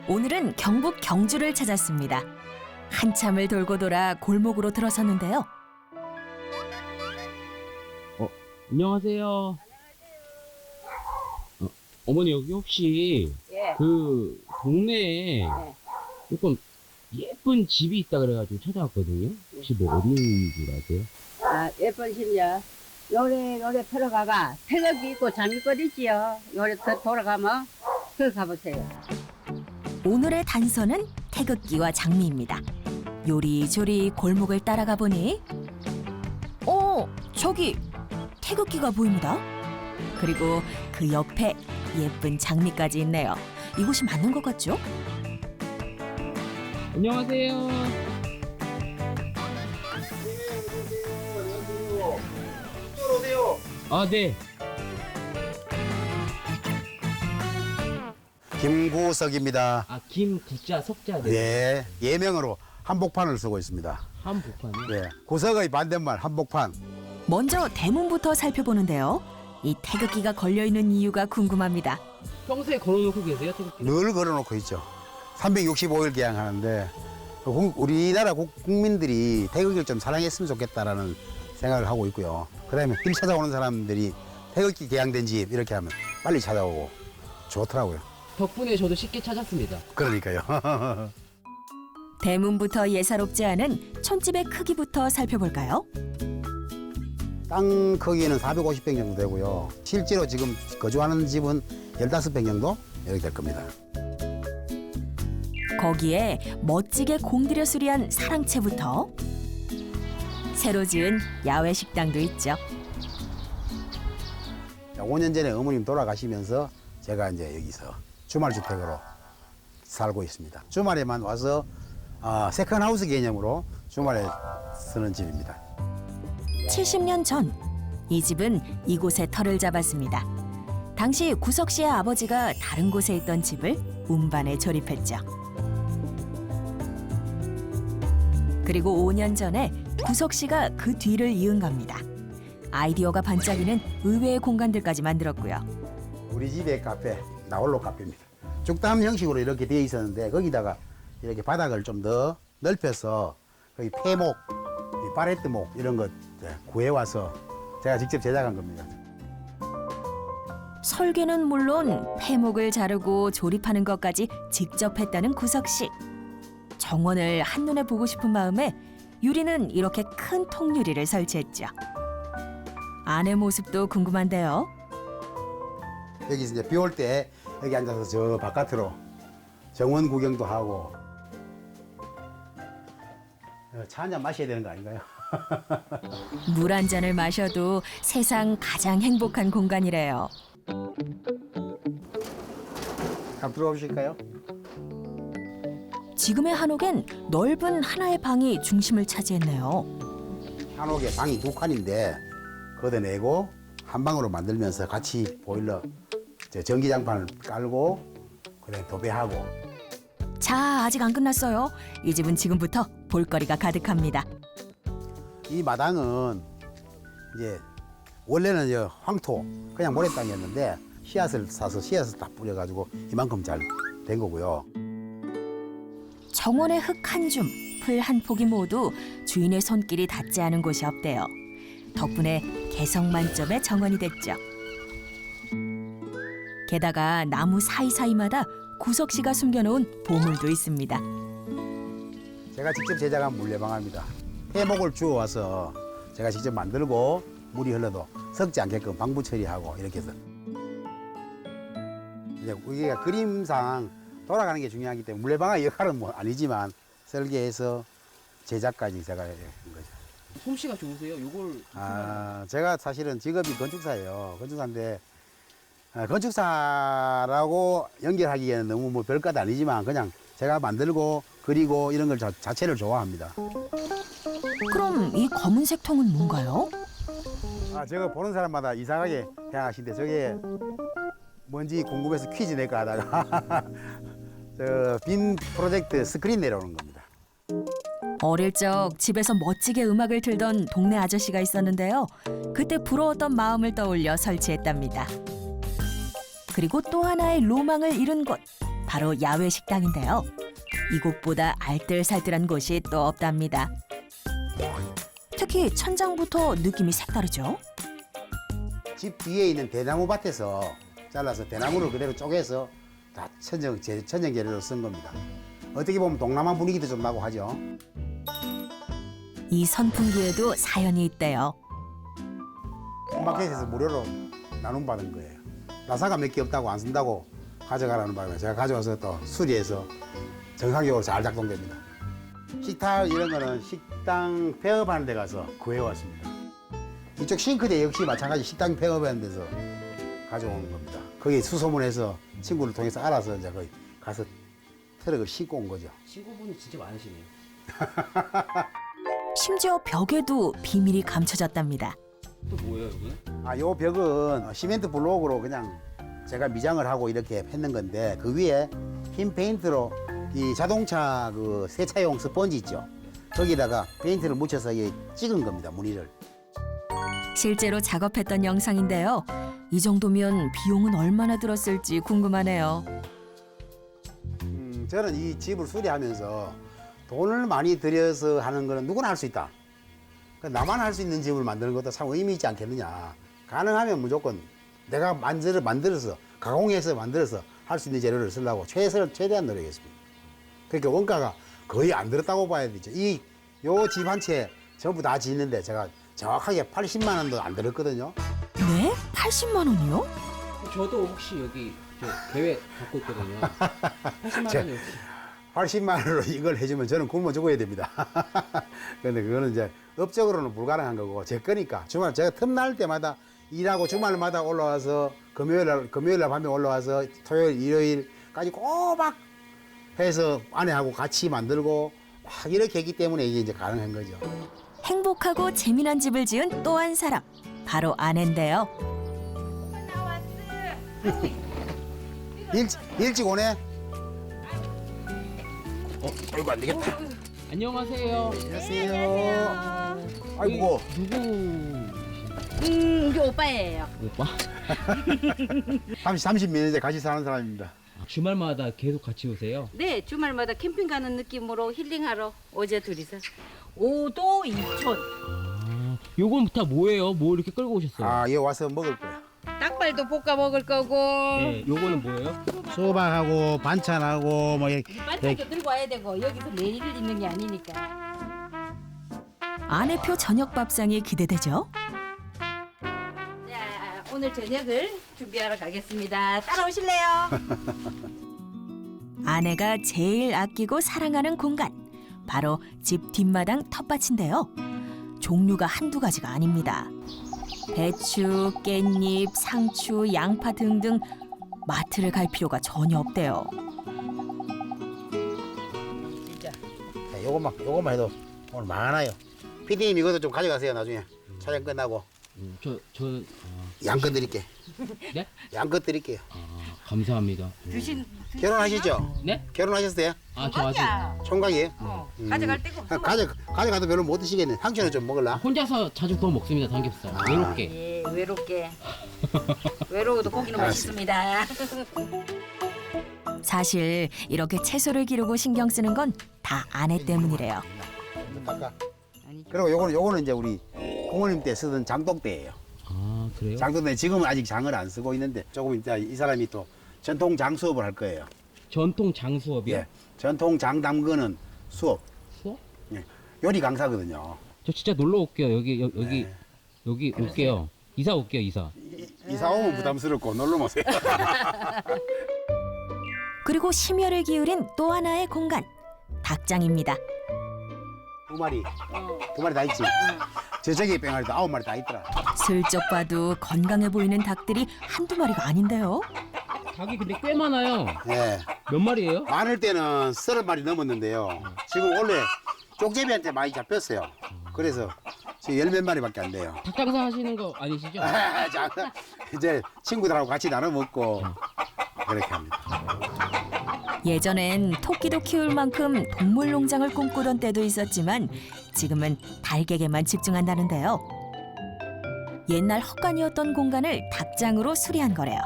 오늘은 경북 경주를 찾았습니다. 한참을 돌고 돌아 골목으로 들어섰는데요. 안녕하세요. 어머니 여기 혹시 예. 그 동네에 네. 조금 예쁜 집이 있다 그래가지고 찾아왔거든요. 혹시 뭐 어딘 줄 아세요? 아, 예쁜 심려. 요래 들어가가 태극기 있고 장미꽃 있지요. 요래 더 돌아가면 거기 가보세요. 오늘의 단서는 태극기와 장미입니다. 요리조리 골목을 따라가 보니 저기 태극기가 보입니다. 그리고 그 옆에 예쁜 장미까지 있네요. 이곳이 맞는 것 같죠? 안녕하세요. 아, 네. 김구석입니다. 아, 김구자 석자. 네. 네, 예명으로 한복판을 쓰고 있습니다. 한복판이요? 네, 구석의 반대말 한복판. 먼저 대문부터 살펴보는데요. 이 태극기가 걸려있는 이유가 궁금합니다. 평소에 걸어놓고 계세요, 태극기? 늘 걸어놓고 있죠. 365일 개항하는데 우리나라 국민들이 태극기를 좀 사랑했으면 좋겠다라는 생각을 하고 있고요. 그다음에 길 찾아오는 사람들이 태극기 개항된 집 이렇게 하면 빨리 찾아오고 좋더라고요. 덕분에 저도 쉽게 찾았습니다. 그러니까요. 대문부터 예사롭지 않은 촌집의 크기부터 살펴볼까요? 땅 크기는 450평 정도 되고요. 실제로 지금 거주하는 집은 15평 정도 이렇게 될 겁니다. 거기에 멋지게 공들여 수리한 사랑채부터 새로 지은 야외 식당도 있죠. 5년 전에 어머님 돌아가시면서 제가 이제 여기서 주말주택으로 살고 있습니다. 주말에만 와서 세컨하우스 개념으로 주말에 쓰는 집입니다. 70년 전 이 집은 이곳에 터를 잡았습니다. 당시 구석 씨의 아버지가 다른 곳에 있던 집을 운반에 조립했죠. 그리고 5년 전에 구석 씨가 그 뒤를 이은 겁니다. 아이디어가 반짝이는 의외의 공간들까지 만들었고요. 우리 집의 카페, 나홀로 카페입니다. 죽담 형식으로 이렇게 되어 있었는데 거기다가 이렇게 바닥을 좀 더 넓혀서 거기 폐목, 파레트목 이런 것 구해와서 제가 직접 제작한 겁니다. 설계는 물론 폐목을 자르고 조립하는 것까지 직접 했다는 구석 씨. 정원을 한눈에 보고 싶은 마음에 유리는 이렇게 큰 통유리를 설치했죠. 안의 모습도 궁금한데요. 여기서 이제 비 올 때 여기 앉아서 저 바깥으로 정원 구경도 하고 차 한 잔 마셔야 되는 거 아닌가요? 물 한 잔을 마셔도 세상 가장 행복한 공간이래요. 한번 들어보실까요? 지금의 한옥엔 넓은 하나의 방이 중심을 차지했네요. 한옥에 방이 2칸인데 걷어내고 한 방으로 만들면서 같이 보일러 전기장판을 깔고 그다음에 도배하고. 자, 아직 안 끝났어요. 이 집은 지금부터 볼거리가 가득합니다. 이 마당은 이제 원래는 이제 황토 그냥 모래 땅이었는데 씨앗을 사서 씨앗을 다 뿌려가지고 이만큼 잘 된 거고요. 정원의 흙 한 줌, 풀 한 폭이 모두 주인의 손길이 닿지 않은 곳이 없대요. 덕분에 개성 만점의 정원이 됐죠. 게다가 나무 사이사이마다 구석 씨가 숨겨놓은 보물도 있습니다. 제가 직접 제작한 물레방아입니다. 폐목을 주워와서 제가 직접 만들고 물이 흘러도 썩지 않게끔 방부 처리하고 이렇게 해서 이제 우리가 그림상 돌아가는 게 중요하기 때문에 물레방아 역할은 뭐 아니지만 설계해서 제작까지 제가 한 거죠. 솜씨가 좋으세요? 이걸 제가 사실은 직업이 건축사예요. 건축사인데 건축사라고 연결하기에는 너무 뭐 별것 아니지만 그냥 제가 만들고 그리고 이런 걸 자체를 좋아합니다. 그럼 이 검은색 통은 뭔가요? 저거 보는 사람마다 이상하게 생각하시는데 저게 뭔지 궁금해서 퀴즈 낼까 하다가 저 빈 프로젝트 스크린 내려오는 겁니다. 어릴 적 집에서 멋지게 음악을 틀던 동네 아저씨가 있었는데요. 그때 부러웠던 마음을 떠올려 설치했답니다. 그리고 또 하나의 로망을 이룬 곳, 바로 야외 식당인데요. 이곳보다 알뜰살뜰한 곳이 또 없답니다. 특히 천장부터 느낌이 색다르죠. 집 뒤에 있는 대나무 밭에서 잘라서 대나무를 그대로 쪼개서 다 천정 재료로 쓴 겁니다. 어떻게 보면 동남아 분위기도 좀 나고 하죠. 이 선풍기에도 사연이 있대요. 마켓에서 무료로 나눔받은 거예요. 나사가 몇 개 없다고 안 쓴다고 가져가라는 바람에 제가 가져와서 또 수리해서 정상적으로 잘 작동됩니다. 식탁 이런 거는 식당 폐업하는 데 가서 구해왔습니다. 이쪽 싱크대 역시 마찬가지 식당 폐업하는 데서 가져온 겁니다. 거기 수소문해서 친구를 통해서 알아서 이제 거기 가서 트럭을 싣고 온 거죠. 친구분이 진짜 많으시네요. 심지어 벽에도 비밀이 감춰졌답니다. 또 뭐예요, 이거? 요 벽은 시멘트 블록으로 그냥 제가 미장을 하고 이렇게 했는 건데 그 위에 흰 페인트로 이 자동차 그 세차용 스펀지 있죠. 거기다가 페인트를 묻혀서 이게 찍은 겁니다, 무늬를. 실제로 작업했던 영상인데요. 이 정도면 비용은 얼마나 들었을지 궁금하네요. 저는 이 집을 수리하면서 돈을 많이 들여서 하는 거는 누구나 할 수 있다. 그러니까 나만 할 수 있는 집을 만드는 것도 참 의미 있지 않겠느냐. 가능하면 무조건 내가 만들어서 가공해서 만들어서 할 수 있는 재료를 쓰려고 최대한 노력했습니다. 그러니까 원가가 거의 안 들었다고 봐야 되죠. 요 집 한 채 전부 다 짓는데 제가 정확하게 80만 원도 안 들었거든요. 네? 80만 원이요? 저도 혹시 여기 저 계획 갖고 있거든요. 80만 원이 혹시? 80만 원으로 이걸 해주면 저는 굶어 죽어야 됩니다. 근데 그거는 이제 업적으로는 불가능한 거고 제 거니까 주말 제가 틈날 때마다 일하고 주말마다 올라와서 금요일 날 밤에 올라와서 토요일 일요일까지 꼬박 해서 아내하고 같이 만들고 막 이렇게 했기 때문에 이게 이제 가능한 거죠. 행복하고 재미난 집을 지은 또 한 사람. 바로 아내인데요. 일찍 오네. 아이고 안 되겠다. 안녕하세요. 안녕하세요. 아이고 누구? 이게 오빠예요. 오빠? 30몇 년째 같이 사는 사람입니다. 주말마다 계속 같이 오세요? 네, 주말마다 캠핑 가는 느낌으로 힐링하러 오제 둘이서 5도 2촌. 요건 다 뭐예요? 뭐 이렇게 끌고 오셨어요? 여기 와서 먹을 거야. 닭발도 볶아 먹을 거고 네, 요거는 뭐예요? 수박하고 반찬하고 뭐 이렇게 반찬도 들고 와야 되고 여기서 매일 있는 게 아니니까. 아내표 저녁 밥상이 기대되죠? 자, 오늘 저녁을 준비하러 가겠습니다. 따라오실래요? 아내가 제일 아끼고 사랑하는 공간. 바로 집 뒷마당 텃밭인데요. 종류가 한두 가지가 아닙니다. 배추, 깻잎, 상추, 양파 등등 마트를 갈 필요가 전혀 없대요. 진짜. 네, 요것만 해도 오늘 많아요. 피디님 이것도 좀 가져가세요 나중에 촬영 끝나고. 양껏 드릴게. 네? 양껏 드릴게요. 감사합니다. 결혼하시죠? 네? 결혼하셨어요? 저 아직 총각이에요? 가져갈 데가 없어. 가져가도 별로 못 드시겠네. 상추는 좀 먹을라? 혼자서 자주 구워 먹습니다, 삼겹살. 외롭게. 예, 외롭게. 외로워도 고기는 맛있습니다. 사실 이렇게 채소를 기르고 신경 쓰는 건 다 아내 때문이래요. 닦아. 그리고 요거는 이제 우리 부모님 때 쓰던 장독대예요. 아, 그래요? 장독대 지금은 아직 장을 안 쓰고 있는데 조금 이따 이 사람이 또 전통 장 수업을 할 거예요. 전통 장수업이요? 예. 전통 장 담그는 수업. 수업? 예. 요리 강사거든요. 저 진짜 놀러 올게요. 여기 네. 여기 올게요. 이사 올게요, 이사. 이사 오면 부담스럽고 놀러 오세요. 그리고 심혈을 기울인 또 하나의 공간. 닭장입니다. 두 마리 다 있지. 저쪽에 뺑아리도 9마리 다 있더라. 슬쩍 봐도 건강해 보이는 닭들이 한두 마리가 아닌데요. 닭이 근데 꽤 많아요. 예. 몇 마리예요? 많을 때는 30마리 넘었는데요. 지금 원래 쪽제비한테 많이 잡혔어요. 그래서 지금 10몇 마리밖에 안 돼요. 닭 장사 하시는 거 아니시죠? 자, 이제 친구들하고 같이 나눠 먹고 그렇게 합니다. 예전엔 토끼도 키울 만큼 동물 농장을 꿈꾸던 때도 있었지만 지금은 닭에게만 집중한다는데요. 옛날 헛간이었던 공간을 닭장으로 수리한 거래요.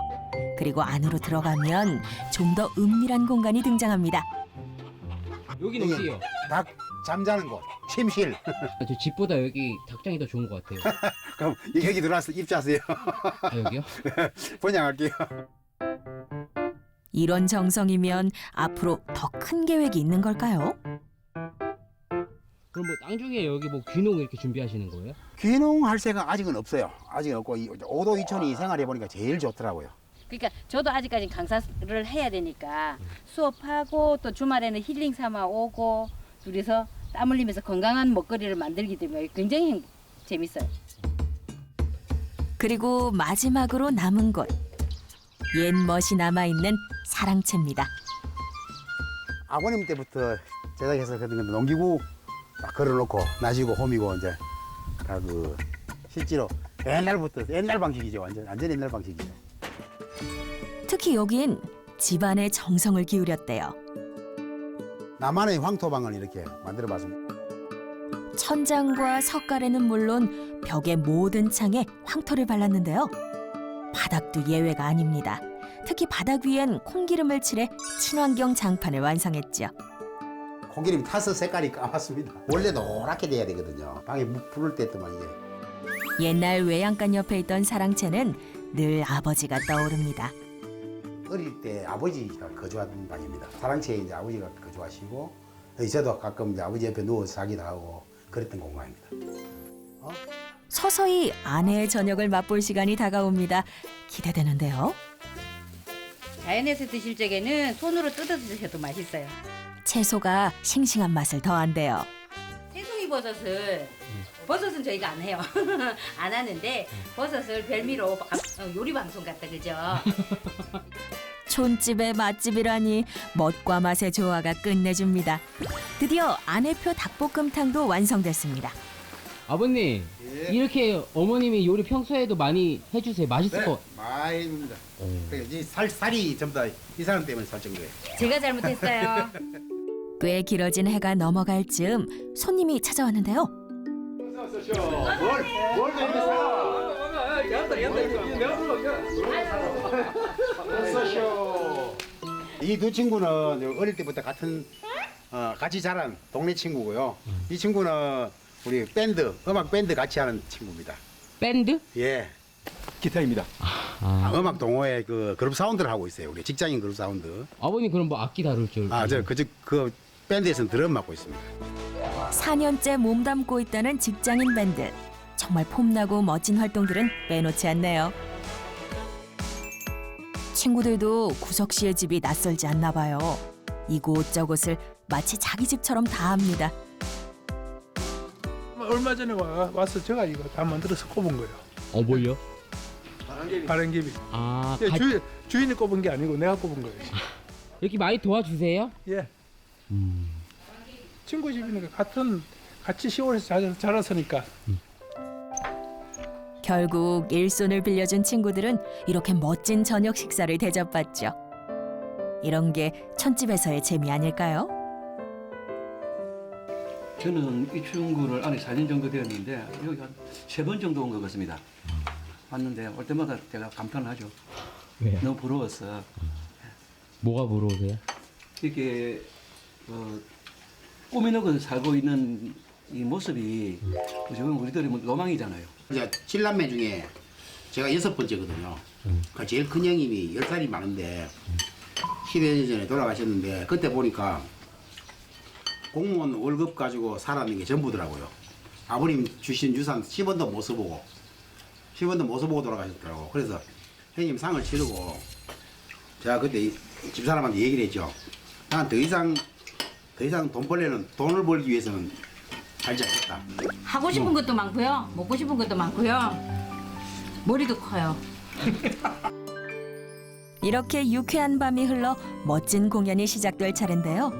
그리고 안으로 들어가면 좀 더 은밀한 공간이 등장합니다. 여기는 여기. 어디예요? 닭 잠자는 곳, 침실. 저 집보다 여기 닭장이 더 좋은 것 같아요. 그럼 여기 들어와서 입주하세요. 아, 여기요? 분양할게요. 이런 정성이면 앞으로 더 큰 계획이 있는 걸까요? 그럼 뭐 나중에 여기 뭐 귀농 이렇게 준비하시는 거예요? 귀농할 생각 아직은 없어요. 아직은 없고 5도 2촌이 생활해 보니까 제일 좋더라고요. 그러니까 저도 아직까지 강사를 해야 되니까 수업하고 또 주말에는 힐링 삼아 오고 둘이서 땀 흘리면서 건강한 먹거리를 만들기 때문에 굉장히 재밌어요. 그리고 마지막으로 남은 곳. 옛멋이 남아있는 사랑채입니다. 아버님 때부터 제작해서 그런 농기구 딱 걸어놓고 나시고 홈이고 이제 다 그 실제로 옛날부터 옛날 방식이죠. 완전 옛날 방식이죠. 특히 여긴 집안의 정성을 기울였대요. 나만의 황토방을 이렇게 만들어봤습니다. 천장과 석가래는 물론 벽의 모든 창에 황토를 발랐는데요. 바닥도 예외가 아닙니다. 특히 바닥 위엔 콩기름을 칠해 친환경 장판을 완성했죠. 콩기름이 타서 색깔이 까맣습니다. 원래 노랗게 돼야 되거든요. 방에 불을 때도만 이게. 옛날 외양간 옆에 있던 사랑채는 늘 아버지가 떠오릅니다. 어릴 때 아버지가 거주하던 방입니다. 사랑채에 이제 아버지가 거주하시고 저도 가끔 이제 아버지 옆에 누워서 자기도 하고 그랬던 공간입니다. 서서히 아내의 저녁을 맛볼 시간이 다가옵니다. 기대되는데요. 자연에서 드실 적에는 손으로 뜯어 드셔도 맛있어요. 채소가 싱싱한 맛을 더한대요. 새송이 버섯은 저희가 안 해요. 안 하는데 버섯을 별미로 요리 방송 같다 그죠? 촌집의 맛집이라니 멋과 맛의 조화가 끝내줍니다. 드디어 아내표 닭볶음탕도 완성됐습니다. 아버님, 이렇게 어머님이 요리 평소에도 많이 해주세요. 맛있을 것 많이 입니다. 이 살이 전부 다 이 사람 때문에 살 정도예요. 제가 잘못했어요. 꽤 길어진 해가 넘어갈 즈음 손님이 찾아왔는데요. 이 두 친구는 어릴 때부터 같이 자란 동네 친구고요. 이 친구는 우리 음악 밴드 같이 하는 친구입니다. 밴드? 예. 기타입니다. 음악 동호회 그 그룹 사운드를 하고 있어요. 우리 직장인 그룹 사운드. 아버님 그럼 뭐 악기 다룰 줄? 그 밴드에서는 드럼 맡고 있습니다. 4년째 몸담고 있다는 직장인 밴드. 정말 폼나고 멋진 활동들은 빼놓지 않네요. 친구들도 구석 씨의 집이 낯설지 않나 봐요. 이곳저곳을 마치 자기 집처럼 다 합니다. 얼마 전에 와서 제가 이거 다 만들어서 꼽은 거예요. 뭘요? 바람개비. 아, 예, 주인이 꼽은 게 아니고 내가 꼽은 거예요. 이렇게 많이 도와주세요? 예. 친구 집이니까 같이 시골에서 자랐으니까. 결국 일손을 빌려준 친구들은 이렇게 멋진 저녁 식사를 대접받죠. 이런 게 촌집에서의 재미 아닐까요? 저는 이 친구를 안에 4년 정도 되었는데 여기 한 3번 정도 온 것 같습니다. 왔는데 올 때마다 제가 감탄을 하죠. 왜요? 너무 부러웠어. 뭐가 부러우세요? 이렇게 꾸미놓고 살고 있는 이 모습이 지금 우리들이 뭐 로망이잖아요. 이제 7남매 중에 제가 6번째거든요. 그러니까 제일 큰 형님이 10살이 많은데 10여 년 전에 돌아가셨는데 그때 보니까 공무원 월급 가지고 살았는 게 전부더라고요. 아버님 주신 유산 10원도 못 써보고 돌아가셨더라고. 그래서 형님 상을 치르고 제가 그때 집사람한테 얘기를 했죠. 난 더 이상 돈을 벌기 위해서는 살지 않겠다. 하고 싶은 것도 많고요. 먹고 싶은 것도 많고요. 머리도 커요. 이렇게 유쾌한 밤이 흘러 멋진 공연이 시작될 차례인데요.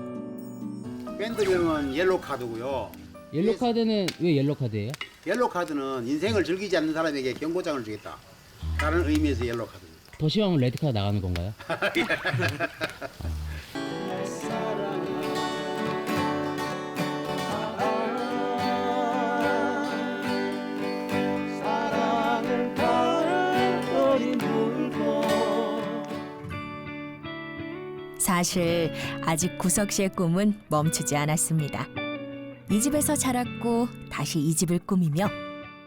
밴드명은 옐로우 카드고요. 옐로 카드는 왜 옐로 카드예요? 옐로우 카드는 인생을 즐기지 않는 사람에게 경고장을 주겠다. 다른 의미에서 옐로우 카드입니다. 더 심하면 레드 카드 나가는 건가요? 사실 아직 구석 씨의 꿈은 멈추지 않았습니다. 이 집에서 자랐고 다시 이 집을 꾸미며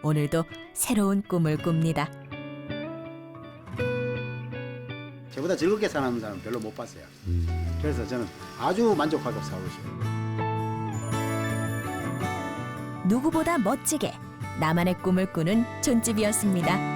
오늘도 새로운 꿈을 꿉니다. 저보다 즐겁게 사는 사람 별로 못 봤어요. 그래서 저는 아주 만족하고 살고 있어요. 누구보다 멋지게 나만의 꿈을 꾸는 촌집이었습니다.